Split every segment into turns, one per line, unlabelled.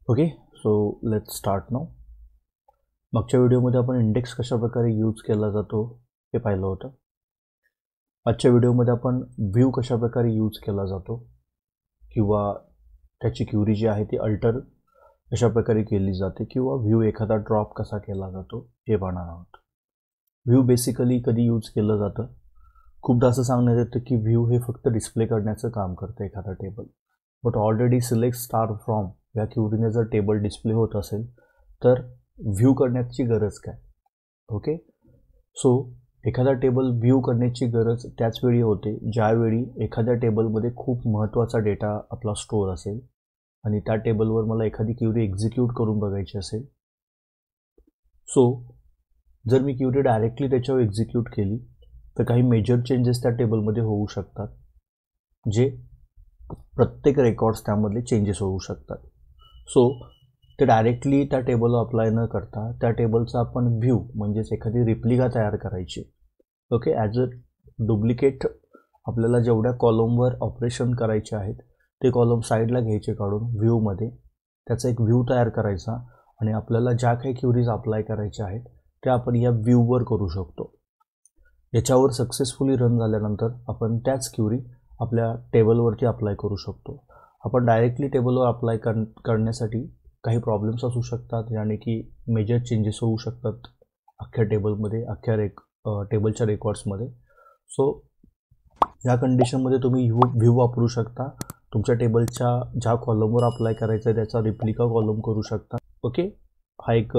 Okay, so let's start now. मागच्या व्हिडिओमध्ये आपण इंडेक्स कशा प्रकारे यूज केला जातो हे पाहिलं होतं. आजच्या व्हिडिओमध्ये आपण व्ह्यू कशा प्रकारे यूज केला जातो किंवा त्याची क्युरी जी आहे ती अल्टर कशा प्रकारे केली जाते किंवा व्ह्यू एखादा ड्रॉप कसा केला जातो हे पाहणार आहोत. व्ह्यू बेसिकली कधी यूज केलं जातं, खूपदा असं सांगण्यात येतं की व्ह्यू हे फक्त डिस्प्ले करण्याचं काम करतं एखादा table. But already select star from या क्युरीने जर टेबल डिस्प्ले होत असेल तर व्ह्यू करण्याची गरज काय. ओके, सो एखादा टेबल व्ह्यू करण्याची गरज त्याच वेळी होते ज्यावेळी एखाद्या टेबलमध्ये खूप महत्त्वाचा डेटा आपला स्टोअर असेल आणि त्या टेबलवर मला एखादी क्युरी एक्झिक्यूट करून बघायची असेल. सो जर मी क्युरी डायरेक्टली त्याच्यावर एक्झिक्यूट केली तर काही मेजर चेंजेस त्या टेबलमध्ये होऊ शकतात, जे प्रत्येक रेकॉर्ड्स त्यामधले चेंजेस होऊ शकतात. सो ते डायरेक्टली त्या टेबलवर अप्लाय न करता त्या टेबलचा आपण व्ह्यू म्हणजेच एखादी रिप्लिका तयार करायची. ओके, ॲज अ डुप्लिकेट आपल्याला जेवढ्या कॉलमवर ऑपरेशन करायचे आहेत ते कॉलम साईडला घ्यायचे काढून व्ह्यूमध्ये त्याचा एक व्ह्यू तयार करायचा आणि आपल्याला ज्या काही क्युरीज अप्लाय करायच्या आहेत त्या आपण या व्ह्यूवर करू शकतो. याच्यावर सक्सेसफुली रन झाल्यानंतर आपण त्याच क्युरी आपल्या टेबलवरती अप्लाय करू शकतो. आपण डायरेक्टली टेबलवर अप्लाय करण्यासाठी काही प्रॉब्लेम्स असू शकतात, याने की मेजर चेंजेस होऊ शकतात अख्ख्या टेबलमध्ये, अख्ख्या टेबलच्या रेकॉर्ड्समध्ये. सो या कंडिशनमध्ये तुम्ही व्ह्यू वापरू शकता. तुमच्या टेबलच्या ज्या कॉलमवर अप्लाय करायचं आहे त्याचा रिप्लिका कॉलम करू शकता. ओके, हा एक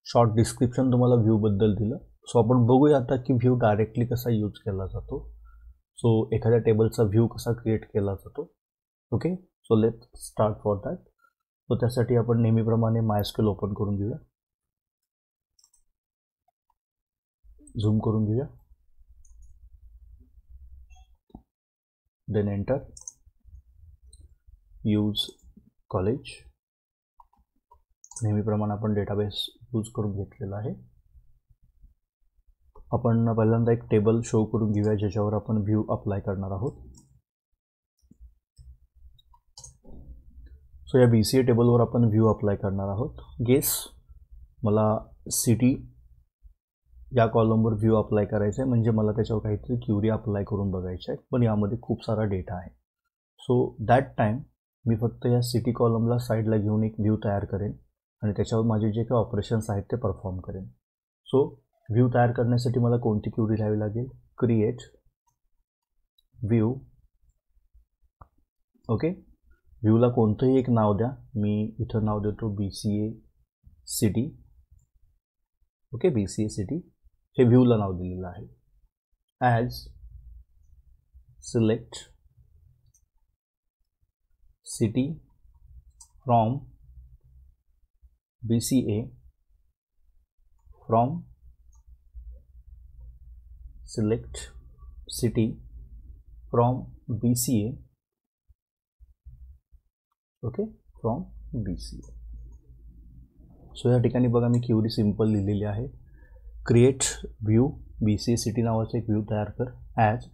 शॉर्ट डिस्क्रिप्शन तुम्हाला व्ह्यूबद्दल दिलं. सो आपण बघूया आता की व्ह्यू डायरेक्टली कसा यूज केला जातो. सो एखाद्या टेबलचा व्ह्यू कसा क्रिएट केला जातो. Okay, so let start for that. So त्यासाठी आपण नेहमीप्रमाणे MySQL ओपन करून घेऊया, झूम करून घेऊया, देन एंटर, यूज कॉलेज. नेहमीप्रमाणे आपण डेटाबेस यूज करून घेतलेला आहे. आपण पहिल्यांदा एक टेबल शो करून घेऊया ज्याच्यावर आपण व्ह्यू अप्लाय करणार आहोत. सो या BCA टेबलवर आपण व्ह्यू अप्लाय करणार आहोत. गेस, मला सिटी या कॉलमवर व्ह्यू अप्लाय करायचं आहे, म्हणजे मला त्याच्यावर काहीतरी क्युरी अप्लाय करून बघायचं आहे, पण यामध्ये खूप सारा डेटा आहे. सो दॅट टाईम मी फक्त या सिटी कॉलमला साईडला घेऊन एक व्ह्यू तयार करेन आणि त्याच्यावर माझे जे काही ऑपरेशन्स आहेत ते परफॉर्म करेन. सो व्ह्यू तयार करण्यासाठी मला कोणती क्युरी लिहावी लागेल, क्रिएट व्ह्यू. ओके, व्ह्यूला कोणतंही एक नाव द्या. मी इथं नाव देतो BCA city. Okay, BCA city हे व्ह्यूला नाव दिलेलं आहे. As select city from BCA from select city from BCA. Okay, from BCA. So या ठिकाणी बघा मी क्युरी सिंपल लिहिलेली आहे. क्रिएट व्ह्यू BCA सिटी नावाचं एक व्ह्यू तयार कर. ॲज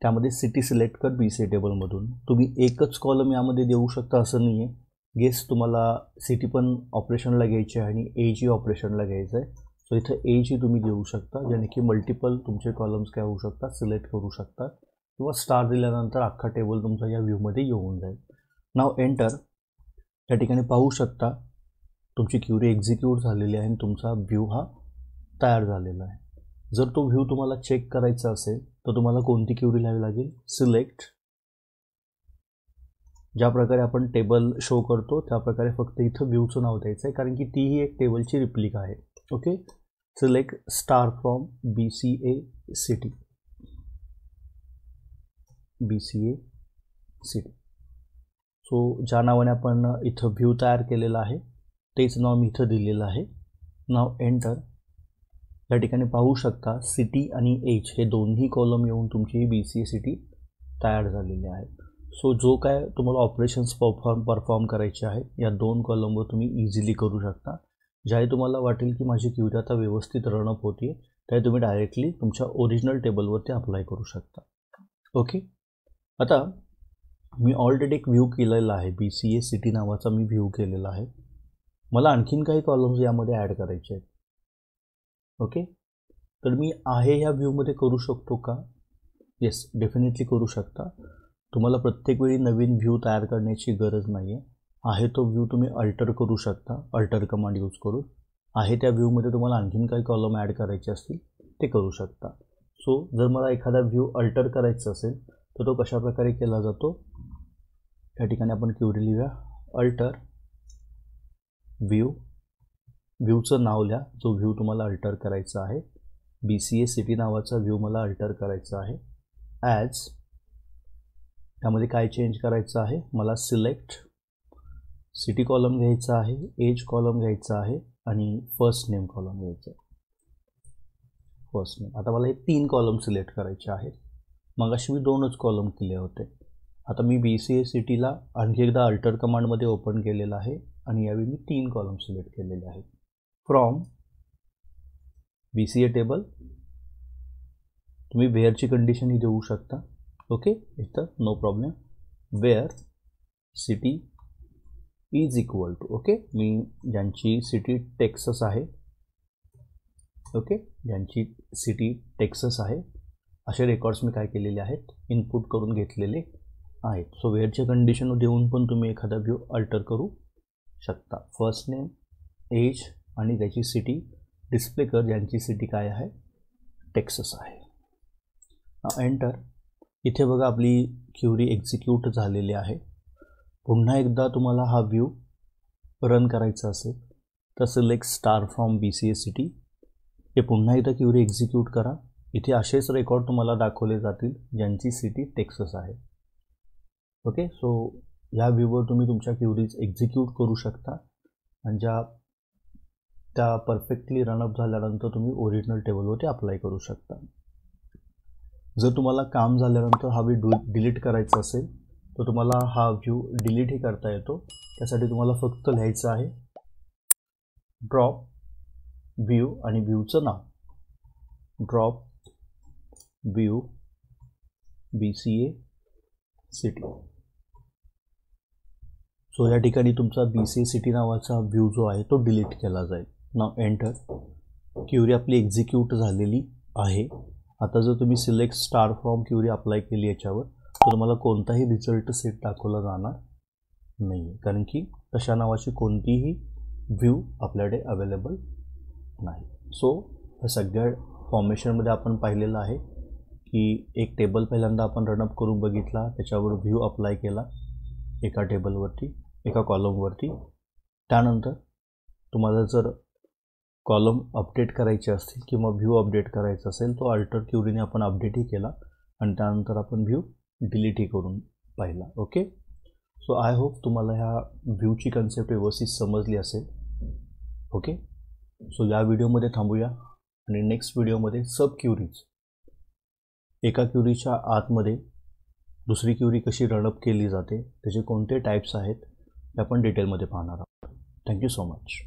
त्यामध्ये सिटी सिलेक्ट कर BCA टेबलमधून. तुम्ही एकच कॉलम यामध्ये देऊ शकता असं नाही आहे. गेस, तुम्हाला सिटी पण ऑपरेशनला घ्यायची आहे आणि एजी ऑपरेशनला घ्यायचं आहे. सो इथं एजी तुम्ही देऊ शकता, ज्याने की मल्टिपल तुमचे कॉलम्स काय होऊ शकतात, सिलेक्ट करू शकतात किंवा स्टार दिल्यानंतर अख्खा टेबल तुमचा या व्ह्यूमध्ये येऊन जाईल. नाव एंटर. त्या ठिकाणी पाहू शकता तुमची क्युरी एक्झिक्यूट झालेली आहे आणि तुमचा व्ह्यू हा तयार झालेला आहे. जर तो व्ह्यू तुम्हाला चेक करायचा असेल तर तुम्हाला कोणती क्युरी लिहावी लागेल, सिलेक्ट. ज्या प्रकारे आपण टेबल शो करतो त्या प्रकारे फक्त इथं व्ह्यूचं नाव द्यायचं आहे, कारण की तीही एक टेबलची रिप्लिका आहे. Okay, select star from BCA city. BCA city. So ज्या नावाने आपण इथं व्ह्यू तयार केलेला आहे तेच नाव मी इथं दिलेलं आहे. नाव एंटर. या ठिकाणी पाहू शकता सिटी आणि एज हे दोन्ही कॉलम येऊन तुमची BCA सिटी तयार झालेली आहे. सो जो काय तुम्हाला ऑपरेशन्स परफॉर्म करायचे आहेत या दोन कॉलमवर तुम्ही इझिली करू शकता. ज्याही तुम्हाला वाटेल की माझी क्युरी आता व्यवस्थित रनअप होती आहे त्याही तुम्ही डायरेक्टली तुमच्या ओरिजिनल टेबलवरती अप्लाय करू शकता. ओके, आता मी ऑलरेडी एक व्ह्यू केलेला आहे, BCA सिटी नावाचा मी व्ह्यू केलेला आहे. मला आणखीन काही कॉलम्स यामध्ये ॲड करायचे आहेत. ओके, तर मी आहे ह्या व्ह्यूमध्ये करू शकतो का? येस, डेफिनेटली करू शकता. तुम्हाला प्रत्येक वेळी नवीन व्ह्यू तयार करण्याची गरज नाही आहे. आहे तो व्ह्यू तुम्ही अल्टर करू शकता, अल्टर कमांड यूज करून. आहे त्या व्ह्यूमध्ये तुम्हाला आणखीन काही कॉलम ॲड करायचे असतील ते करू शकता. सो जर मला एखादा व्ह्यू अल्टर करायचा असेल तर तो कशाप्रकारे केला जातो, त्या ठिकाणी आपण क्वेरी लिहूया, अल्टर व्ह्यू. व्ह्यूचं नाव लिहा, जो व्ह्यू तुम्हाला अल्टर करायचा आहे. BCA सिटी नावाचा व्ह्यू मला अल्टर करायचा आहे. ॲज, त्यामध्ये काय चेंज करायचं आहे, मला सिलेक्ट सिटी कॉलम घ्यायचा आहे, एज कॉलम घ्यायचा आहे आणि फर्स्ट नेम कॉलम घ्यायचा आहे. First name. आता मला हे 3 कॉलम सिलेक्ट करायचे आहेत. मग अशी मी 2च कॉलम केले होते. आता मी BCA सिटीला आणखी एकदा अल्टर कमांडमध्ये ओपन केलेलं आहे आणि यावेळी मी 3 कॉलम सिलेक्ट केलेले आहेत. फ्रॉम BCA टेबल, तुम्ही वेअरची कंडिशन ही देऊ शकता. ओके, इथं no problem. Where city is equal to, okay, मी ज्यांची सिटी टेक्सास आहे, ओके, ज्यांची सिटी टेक्सास आहे असे रेकॉर्ड्स मी काय केलेले आहेत, इनपुट करून घेतलेले आहेत. सो वेअरचे कंडिशन देऊन पण तुम्ही एखादा व्ह्यू अल्टर करू शकता. फर्स्ट नेम, एज आणि त्याची सिटी डिस्प्ले कर, ज्यांची सिटी काय आहे, टेक्सास आहे. एंटर. इथे बघा आपली क्वेरी एक्झिक्यूट झालेली आहे. पुन्हा एकदा तुम्हाला हा व्ह्यू रन करायचा असेल तर select star from BCA city. हे पुन्हा एकदा क्वेरी एक्झिक्यूट करा. इथे असेच रेकॉर्ड तुम्हाला दाखवले जातील ज्यांची सिटी टेक्सास आहे. ओके, सो ह्या व्ह्यूवर तुम्ही तुमच्या क्वेरीज एक्झिक्यूट करू शकता आणि त्या परफेक्टली रनअप झाल्यानंतर तुम्ही ओरिजिनल टेबलवरती अप्लाय करू शकता. जर तुम्हाला काम झाल्यानंतर हा व्ह्यू डिलीट करायचा असेल तर तुम्हाला हा व्ह्यू डिलीटही करता येतो. त्यासाठी तुम्हाला फक्त लिहायचं आहे ड्रॉप व्ह्यू आणि व्ह्यूचं नाव, drop view BCA city. So या ठिकाणी तुमचा BCA सिटी नावाचा व्ह्यू जो आहे तो डिलीट केला जाईल. नाव एंटर. क्वेरी आपली एक्झिक्यूट झालेली आहे. आता जर तुम्ही select star from query apply केली याच्यावर तर तुम्हाला कोणताही रिझल्ट सेट दाखवला जाणार नाही, कारण की तशा नावाची कोणतीही व्ह्यू आपल्याकडे अवेलेबल नाही. सो या सगळ्या फॉर्मेशनमध्ये आपण पाहिलेलं आहे की एक टेबल पहिल्यांदा आपण रनअप करून बघितला, त्याच्यावर व्ह्यू अप्लाय केला एका टेबलवरती, एका कॉलमवरती. त्यानंतर तुम्हाला जर कॉलम अपडेट करायचे असतील किंवा व्ह्यू अपडेट करायचा असेल तो अल्टर क्वेरीने आपण अपडेटही केला आणि त्यानंतर आपण व्ह्यू डिलीटही करून पाहिला. ओके, सो आय होप तुम्हाला ह्या व्ह्यूची कन्सेप्ट व्यवस्थित समजली असेल. ओके, सो या व्हिडिओमध्ये थांबूया आणि नेक्स्ट व्हिडिओमध्ये सब क्वेरीज, एका क्वेरीच्या आतमध्ये दुसरी क्वेरी कशी रनअप केली जाते, त्याचे कोणते टाईप्स आहेत ते आपण डिटेलमध्ये पाहणार आहोत. Thank you so much.